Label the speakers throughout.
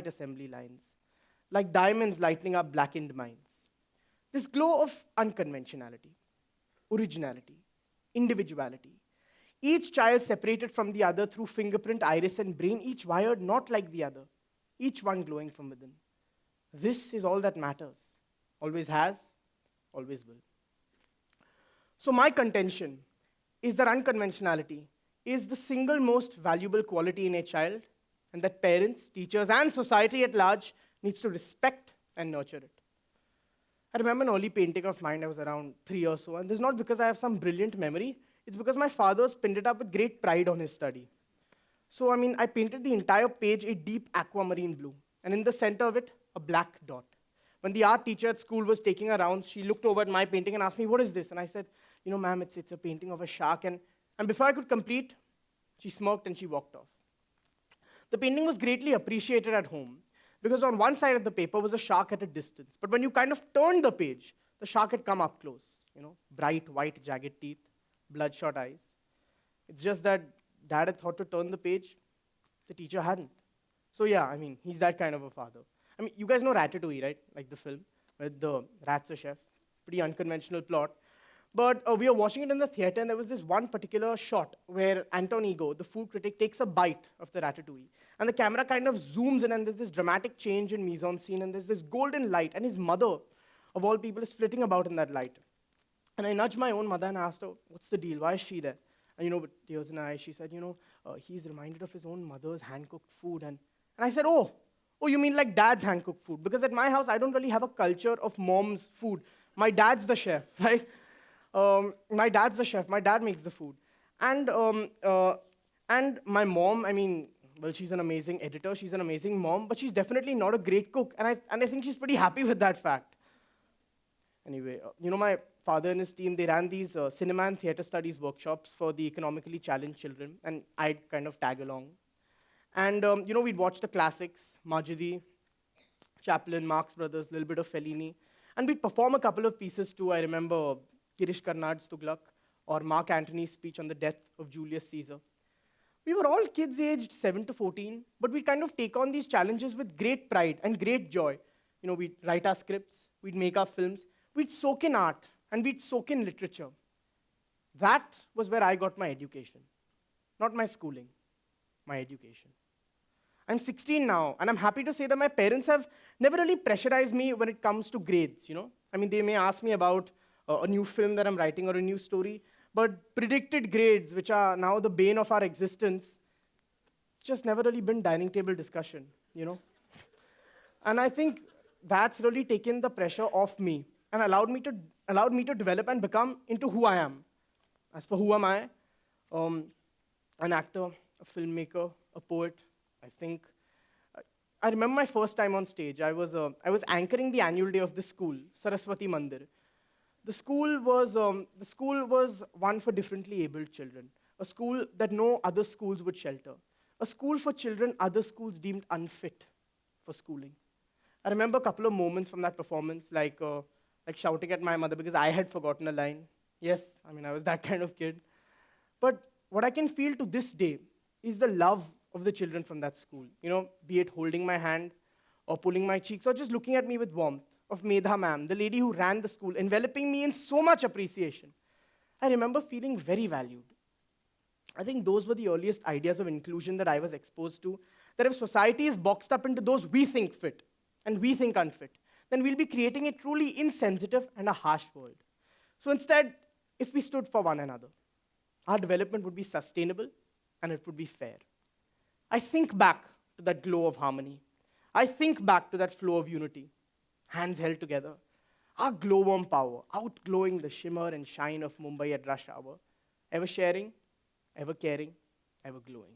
Speaker 1: assembly lines, like diamonds lighting up blackened minds. This glow of unconventionality, originality, individuality. Each child separated from the other through fingerprint, iris, and brain, each wired not like the other, each one glowing from within. This is all that matters. Always has, always will. So, my contention is that unconventionality is the single most valuable quality in a child, and that parents, teachers, and society at large needs to respect and nurture it. I remember an early painting of mine. I was around 3 years old, and this is not because I have some brilliant memory. It's because my father's pinned it up with great pride on his study. So, I painted the entire page a deep aquamarine blue, and in the center of it, a black dot. When the art teacher at school was taking her rounds, she looked over at my painting and asked me, "What is this?" And I said, "Ma'am, it's a painting of a shark." And before I could complete, she smirked and she walked off. The painting was greatly appreciated at home because on one side of the paper was a shark at a distance. But when you kind of turned the page, the shark had come up close. Bright, white, jagged teeth, bloodshot eyes. It's just that Dad had thought to turn the page, the teacher hadn't. So yeah, he's that kind of a father. You guys know Ratatouille, right? Like the film, where the rat's a chef. Pretty unconventional plot. But we were watching it in the theater, and there was this one particular shot where Anton Ego, the food critic, takes a bite of the ratatouille. And the camera kind of zooms in, and there's this dramatic change in mise-en-scene, and there's this golden light, and his mother, of all people, is flitting about in that light. And I nudged my own mother and asked her, "What's the deal? Why is she there?" And with tears in her eyes, she said, he's reminded of his own mother's hand-cooked food. And I said, oh, you mean like Dad's hand-cooked food? Because at my house, I don't really have a culture of mom's food. My dad's the chef, right? My dad's the chef. My dad makes the food. And my mom, she's an amazing editor. She's an amazing mom, but she's definitely not a great cook. And I think she's pretty happy with that fact. Anyway, my father and his team, they ran these cinema and theater studies workshops for the economically challenged children, and I'd kind of tag along. And, we'd watch the classics, Majidi, Chaplin, Marx Brothers, a little bit of Fellini, and we'd perform a couple of pieces too. I remember Girish Karnad's Tughlaq, or Mark Antony's speech on the death of Julius Caesar. We were all kids aged 7 to 14, but we'd kind of take on these challenges with great pride and great joy. We'd write our scripts, we'd make our films, we'd soak in art, and we'd soak in literature. That was where I got my education. Not my schooling, my education. I'm 16 now, and I'm happy to say that my parents have never really pressurized me when it comes to grades, They may ask me about a new film that I'm writing or a new story, but predicted grades, which are now the bane of our existence, it's just never really been dining table discussion, And I think that's really taken the pressure off me and allowed me to develop and become into who I am. As for who am I? An actor, a filmmaker, a poet. I remember my first time on stage. I was anchoring the annual day of the school, Saraswati Mandir. The school was one for differently abled children, a school that no other schools would shelter, a school for children other schools deemed unfit for schooling. I remember a couple of moments from that performance, like shouting at my mother because I had forgotten a line. Yes, I was that kind of kid. But what I can feel to this day is the love of the children from that school, be it holding my hand or pulling my cheeks or just looking at me with warmth, of Medha ma'am, the lady who ran the school, enveloping me in so much appreciation. I remember feeling very valued. I think those were the earliest ideas of inclusion that I was exposed to, that if society is boxed up into those we think fit and we think unfit, then we'll be creating a truly insensitive and a harsh world. So instead, if we stood for one another, our development would be sustainable and it would be fair. I think back to that glow of harmony. I think back to that flow of unity, hands held together, our glowworm power, outglowing the shimmer and shine of Mumbai at rush hour, ever sharing, ever caring, ever glowing.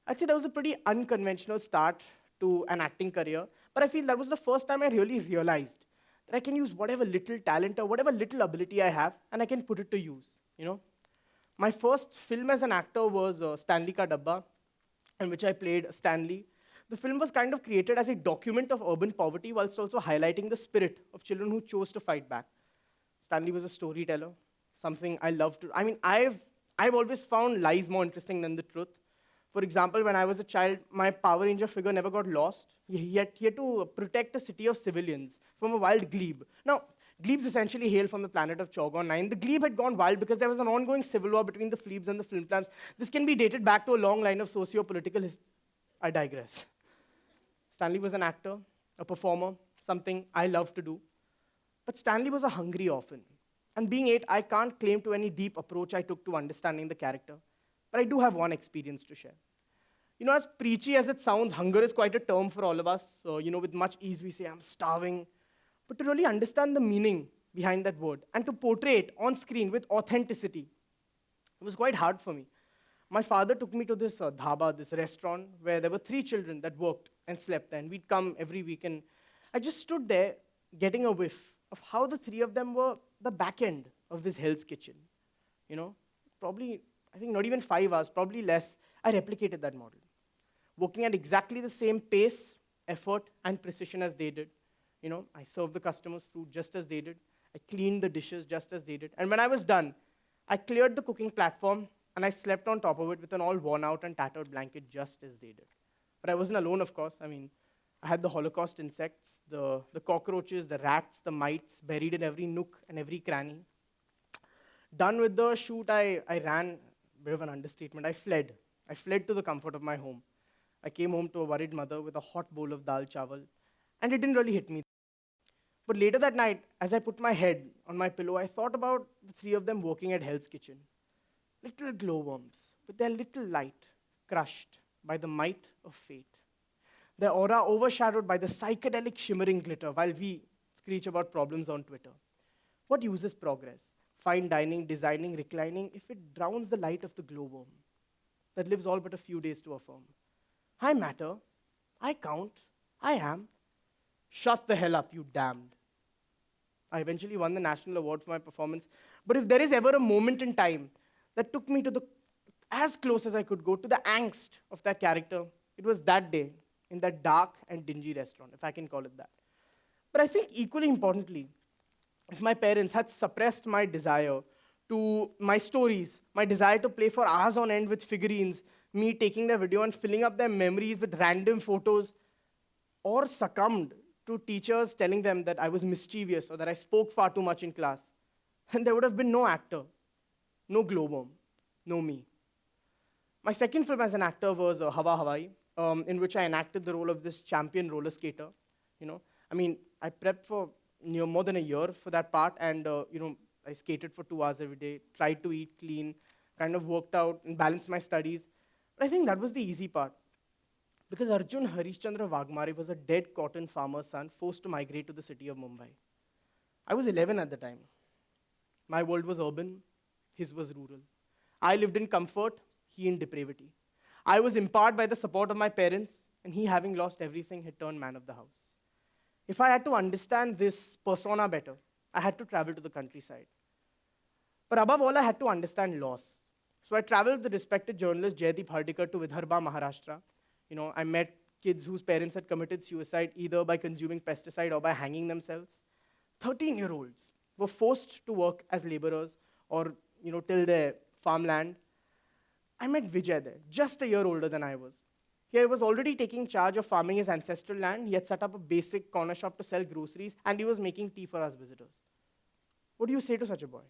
Speaker 1: I'd say that was a pretty unconventional start to an acting career, but I feel that was the first time I really realized that I can use whatever little talent or whatever little ability I have, and I can put it to use, My first film as an actor was Stanley Ka Dabba, in which I played Stanley. The film was kind of created as a document of urban poverty whilst also highlighting the spirit of children who chose to fight back. Stanley was a storyteller, something I love to. I've always found lies more interesting than the truth. For example, when I was a child, my Power Ranger figure never got lost. He had to protect a city of civilians from a wild glebe. Now, glebes essentially hail from the planet of Chorgon 9. The glebe had gone wild because there was an ongoing civil war between the Phlebes and the Flimplams. This can be dated back to a long line of socio-political I digress. Stanley was an actor, a performer, something I love to do. But Stanley was a hungry orphan. And being 8, I can't claim to any deep approach I took to understanding the character. But I do have one experience to share. As preachy as it sounds, hunger is quite a term for all of us. So, with much ease we say, I'm starving. But to really understand the meaning behind that word and to portray it on screen with authenticity, it was quite hard for me. My father took me to this dhaba, this restaurant, where there were 3 children that worked and slept there. And we'd come every week. And I just stood there getting a whiff of how the 3 of them were the back end of this Hell's Kitchen. Probably, I think not even 5 hours, probably less, I replicated that model. Working at exactly the same pace, effort, and precision as they did. I served the customers food just as they did. I cleaned the dishes just as they did. And when I was done, I cleared the cooking platform and I slept on top of it with an all worn out and tattered blanket just as they did. But I wasn't alone, of course. I had the Holocaust insects, the cockroaches, the rats, the mites buried in every nook and every cranny. Done with the shoot, I ran, a bit of an understatement, I fled. I fled to the comfort of my home. I came home to a worried mother with a hot bowl of dal chawal, and it didn't really hit me. But later that night, as I put my head on my pillow, I thought about the 3 of them working at Hell's Kitchen. Little glowworms, with their little light crushed by the might of fate. Their aura overshadowed by the psychedelic shimmering glitter while we screech about problems on Twitter. What use is progress? Fine dining, designing, reclining, if it drowns the light of the glowworm that lives all but a few days to affirm. I matter. I count. I am. Shut the hell up, you damned. I eventually won the national award for my performance. But if there is ever a moment in time that took me to as close as I could go to the angst of that character, it was that day in that dark and dingy restaurant, if I can call it that. But I think equally importantly, if my parents had suppressed my desire to my stories, my desire to play for hours on end with figurines, me taking their video and filling up their memories with random photos, or succumbed to teachers telling them that I was mischievous or that I spoke far too much in class, then there would have been no actor, no glowworm, no me. My second film as an actor was Hawa Hawaii, in which I enacted the role of this champion roller skater. I prepped for more than a year for that part, and I skated for 2 hours every day, tried to eat clean, kind of worked out and balanced my studies. But I think that was the easy part. Because Arjun Harishchandra Wagmare was a dead cotton farmer's son forced to migrate to the city of Mumbai. I was 11 at the time. My world was urban, his was rural. I lived in comfort, he in depravity. I was empowered by the support of my parents, and he, having lost everything, had turned man of the house. If I had to understand this persona better, I had to travel to the countryside. But above all, I had to understand loss. So I traveled with the respected journalist Jaideep Hardikar to Vidarbha, Maharashtra. I met kids whose parents had committed suicide either by consuming pesticide or by hanging themselves. 13-year-olds were forced to work as laborers or, till their farmland. I met Vijay there, just a year older than I was. He was already taking charge of farming his ancestral land. He had set up a basic corner shop to sell groceries, and he was making tea for us visitors. What do you say to such a boy?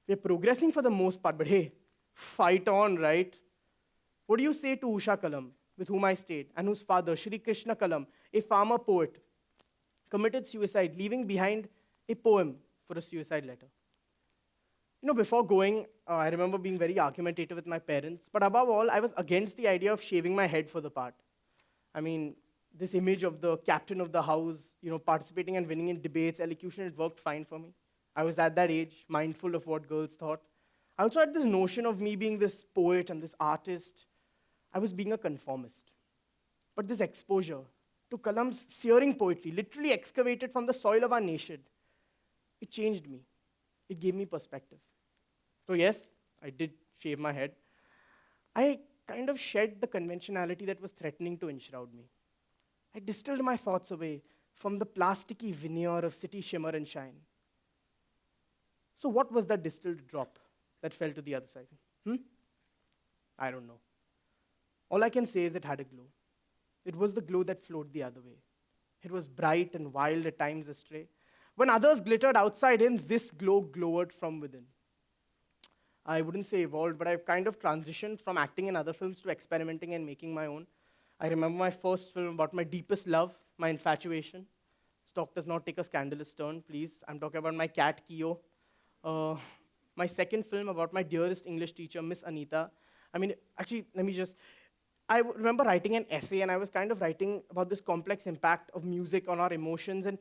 Speaker 1: We're progressing for the most part, but hey, fight on, right? What do you say to Usha Kalam, with whom I stayed, and whose father, Shri Krishna Kalam, a farmer poet, committed suicide, leaving behind a poem for a suicide letter? Before going, I remember being very argumentative with my parents, but above all, I was against the idea of shaving my head for the part. This image of the captain of the house, participating and winning in debates, elocution, it worked fine for me. I was at that age, mindful of what girls thought. I also had this notion of me being this poet and this artist. I was being a conformist. But this exposure to Kalam's searing poetry, literally excavated from the soil of our nation, it changed me. It gave me perspective. So yes, I did shave my head. I kind of shed the conventionality that was threatening to enshroud me. I distilled my thoughts away from the plasticky veneer of city shimmer and shine. So what was that distilled drop that fell to the other side? I don't know. All I can say is it had a glow. It was the glow that flowed the other way. It was bright and wild, at times astray. When others glittered outside in, this glow glowered from within. I wouldn't say evolved, but I've kind of transitioned from acting in other films to experimenting and making my own. I remember my first film about my deepest love, my infatuation. Stock does not take a scandalous turn, please. I'm talking about my cat, Kyo. My second film about my dearest English teacher, Miss Anita. I mean, actually, remember writing an essay, and I was kind of writing about this complex impact of music on our emotions and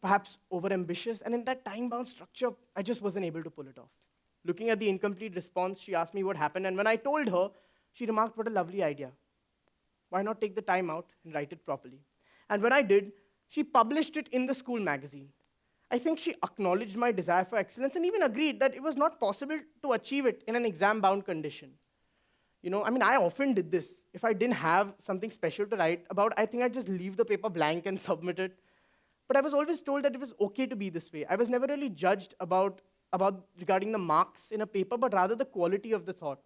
Speaker 1: perhaps overambitious. And in that time-bound structure, I just wasn't able to pull it off. Looking at the incomplete response, she asked me what happened, and when I told her, she remarked, "What a lovely idea. Why not take the time out and write it properly?" And when I did, she published it in the school magazine. I think she acknowledged my desire for excellence and even agreed that it was not possible to achieve it in an exam-bound condition. I often did this. If I didn't have something special to write about, I think I'd just leave the paper blank and submit it. But I was always told that it was okay to be this way. I was never really judged regarding the marks in a paper, but rather the quality of the thought.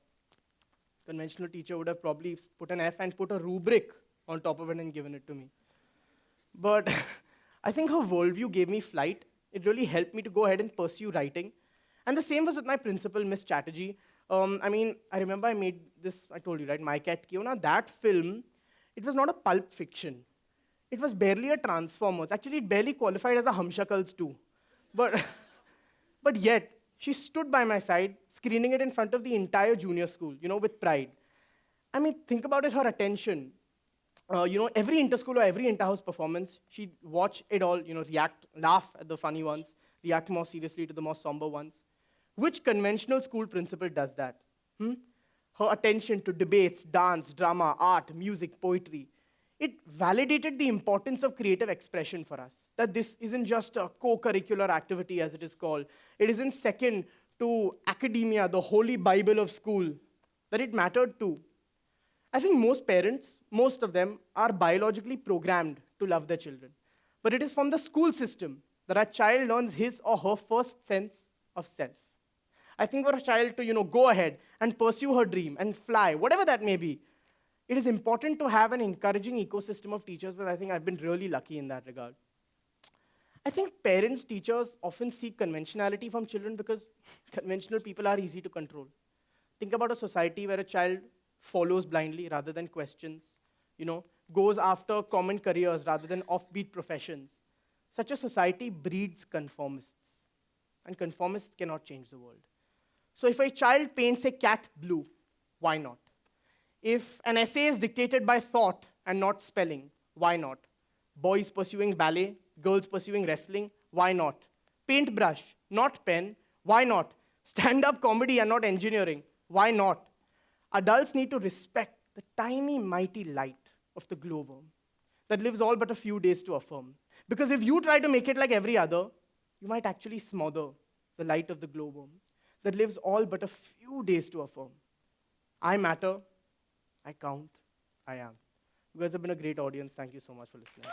Speaker 1: Conventional teacher would have probably put an F and put a rubric on top of it and given it to me. But I think her worldview gave me flight. It really helped me to go ahead and pursue writing. And the same was with my principal, Miss Chatterjee. I remember I made this, I told you, right, My Cat Kyo. Now, that film, it was not a pulp fiction. It was barely a Transformers. Actually, it barely qualified as a Humshakals too. But yet, she stood by my side, screening it in front of the entire junior school, with pride. I mean, think about it, her attention. Every inter-school or every inter-house performance, she'd watch it all, react, laugh at the funny ones, react more seriously to the more somber ones. Which conventional school principal does that? Her attention to debates, dance, drama, art, music, poetry. It validated the importance of creative expression for us. That this isn't just a co-curricular activity, as it is called. It isn't second to academia, the holy Bible of school, that it mattered too. I think most parents, most of them, are biologically programmed to love their children. But it is from the school system that a child learns his or her first sense of self. I think for a child to, go ahead and pursue her dream and fly, whatever that may be, it is important to have an encouraging ecosystem of teachers, but I think I've been really lucky in that regard. I think parents, teachers often seek conventionality from children because conventional people are easy to control. Think about a society where a child follows blindly rather than questions, goes after common careers rather than offbeat professions. Such a society breeds conformists, and conformists cannot change the world. So if a child paints a cat blue, why not? If an essay is dictated by thought and not spelling, why not? Boys pursuing ballet, girls pursuing wrestling, why not? Paintbrush, not pen, why not? Stand-up comedy and not engineering, why not? Adults need to respect the tiny, mighty light of the glowworm that lives all but a few days to affirm. Because if you try to make it like every other, you might actually smother the light of the glowworm that lives all but a few days to affirm. I matter, I count, I am. You guys have been a great audience. Thank you so much for listening.